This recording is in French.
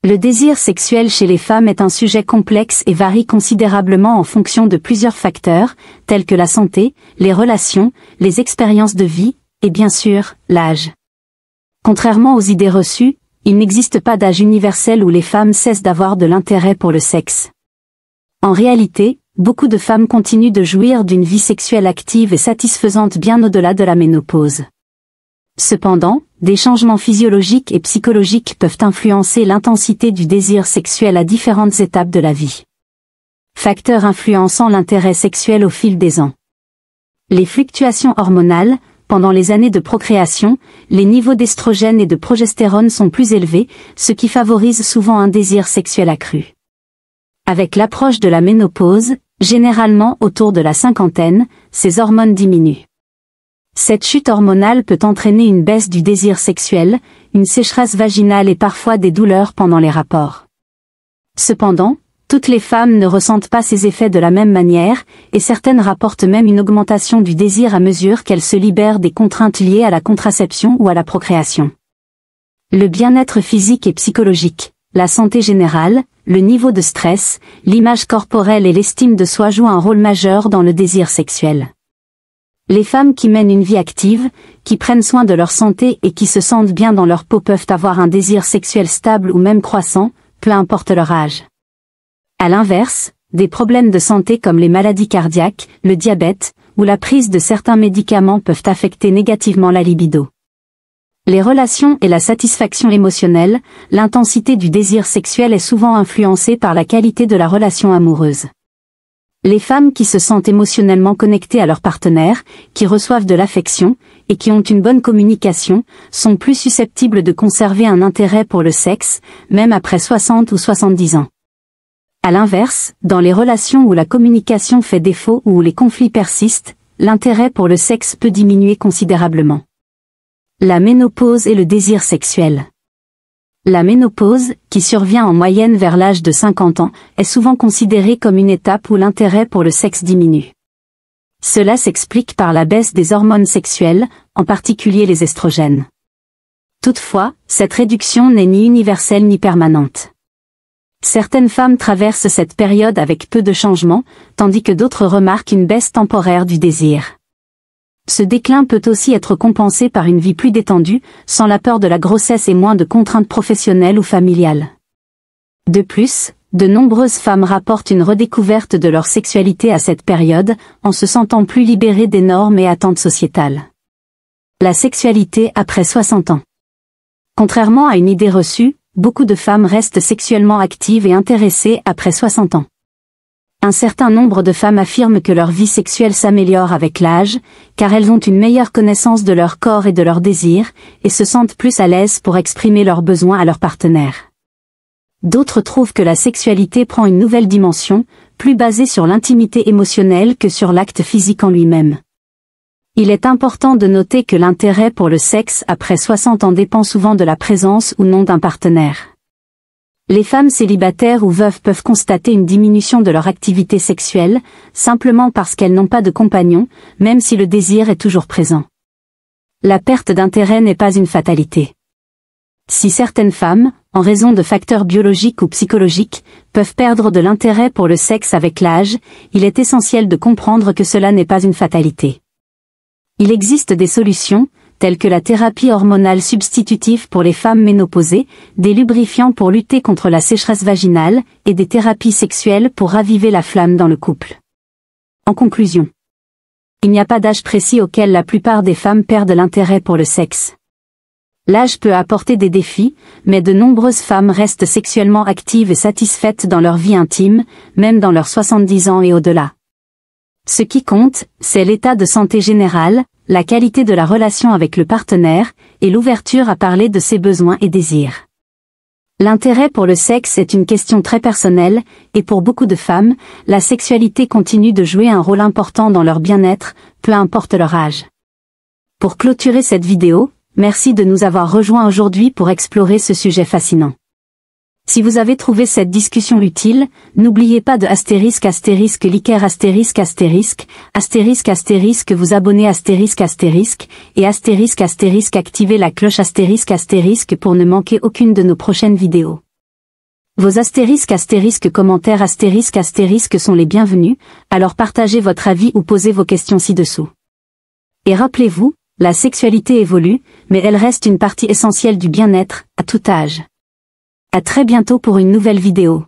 Le désir sexuel chez les femmes est un sujet complexe et varie considérablement en fonction de plusieurs facteurs, tels que la santé, les relations, les expériences de vie, et bien sûr, l'âge. Contrairement aux idées reçues, il n'existe pas d'âge universel où les femmes cessent d'avoir de l'intérêt pour le sexe. En réalité, beaucoup de femmes continuent de jouir d'une vie sexuelle active et satisfaisante bien au-delà de la ménopause. Cependant, des changements physiologiques et psychologiques peuvent influencer l'intensité du désir sexuel à différentes étapes de la vie. Facteurs influençant l'intérêt sexuel au fil des ans. Les fluctuations hormonales. Pendant les années de procréation, les niveaux d'estrogène et de progestérone sont plus élevés, ce qui favorise souvent un désir sexuel accru. Avec l'approche de la ménopause, généralement autour de la cinquantaine, ces hormones diminuent. Cette chute hormonale peut entraîner une baisse du désir sexuel, une sécheresse vaginale et parfois des douleurs pendant les rapports. Cependant, toutes les femmes ne ressentent pas ces effets de la même manière, et certaines rapportent même une augmentation du désir à mesure qu'elles se libèrent des contraintes liées à la contraception ou à la procréation. Le bien-être physique et psychologique, la santé générale, le niveau de stress, l'image corporelle et l'estime de soi jouent un rôle majeur dans le désir sexuel. Les femmes qui mènent une vie active, qui prennent soin de leur santé et qui se sentent bien dans leur peau peuvent avoir un désir sexuel stable ou même croissant, peu importe leur âge. À l'inverse, des problèmes de santé comme les maladies cardiaques, le diabète, ou la prise de certains médicaments peuvent affecter négativement la libido. Les relations et la satisfaction émotionnelle, l'intensité du désir sexuel est souvent influencée par la qualité de la relation amoureuse. Les femmes qui se sentent émotionnellement connectées à leur partenaire, qui reçoivent de l'affection, et qui ont une bonne communication, sont plus susceptibles de conserver un intérêt pour le sexe, même après 60 ou 70 ans. À l'inverse, dans les relations où la communication fait défaut ou où les conflits persistent, l'intérêt pour le sexe peut diminuer considérablement. La ménopause et le désir sexuel. La ménopause, qui survient en moyenne vers l'âge de 50 ans, est souvent considérée comme une étape où l'intérêt pour le sexe diminue. Cela s'explique par la baisse des hormones sexuelles, en particulier les estrogènes. Toutefois, cette réduction n'est ni universelle ni permanente. Certaines femmes traversent cette période avec peu de changements, tandis que d'autres remarquent une baisse temporaire du désir. Ce déclin peut aussi être compensé par une vie plus détendue, sans la peur de la grossesse et moins de contraintes professionnelles ou familiales. De plus, de nombreuses femmes rapportent une redécouverte de leur sexualité à cette période, en se sentant plus libérées des normes et attentes sociétales. La sexualité après 60 ans. Contrairement à une idée reçue, beaucoup de femmes restent sexuellement actives et intéressées après 60 ans. Un certain nombre de femmes affirment que leur vie sexuelle s'améliore avec l'âge, car elles ont une meilleure connaissance de leur corps et de leurs désirs, et se sentent plus à l'aise pour exprimer leurs besoins à leur partenaire. D'autres trouvent que la sexualité prend une nouvelle dimension, plus basée sur l'intimité émotionnelle que sur l'acte physique en lui-même. Il est important de noter que l'intérêt pour le sexe après 60 ans dépend souvent de la présence ou non d'un partenaire. Les femmes célibataires ou veuves peuvent constater une diminution de leur activité sexuelle, simplement parce qu'elles n'ont pas de compagnon, même si le désir est toujours présent. La perte d'intérêt n'est pas une fatalité. Si certaines femmes, en raison de facteurs biologiques ou psychologiques, peuvent perdre de l'intérêt pour le sexe avec l'âge, il est essentiel de comprendre que cela n'est pas une fatalité. Il existe des solutions, telles que la thérapie hormonale substitutive pour les femmes ménopausées, des lubrifiants pour lutter contre la sécheresse vaginale, et des thérapies sexuelles pour raviver la flamme dans le couple. En conclusion, il n'y a pas d'âge précis auquel la plupart des femmes perdent l'intérêt pour le sexe. L'âge peut apporter des défis, mais de nombreuses femmes restent sexuellement actives et satisfaites dans leur vie intime, même dans leurs 70 ans et au-delà. Ce qui compte, c'est l'état de santé général, la qualité de la relation avec le partenaire, et l'ouverture à parler de ses besoins et désirs. L'intérêt pour le sexe est une question très personnelle, et pour beaucoup de femmes, la sexualité continue de jouer un rôle important dans leur bien-être, peu importe leur âge. Pour clôturer cette vidéo, merci de nous avoir rejoints aujourd'hui pour explorer ce sujet fascinant. Si vous avez trouvé cette discussion utile, n'oubliez pas de liker vous abonner et activer la cloche pour ne manquer aucune de nos prochaines vidéos. Vos astérisques commentaires astérisques sont les bienvenus, alors partagez votre avis ou posez vos questions ci-dessous. Et rappelez-vous, la sexualité évolue, mais elle reste une partie essentielle du bien-être, à tout âge. À très bientôt pour une nouvelle vidéo.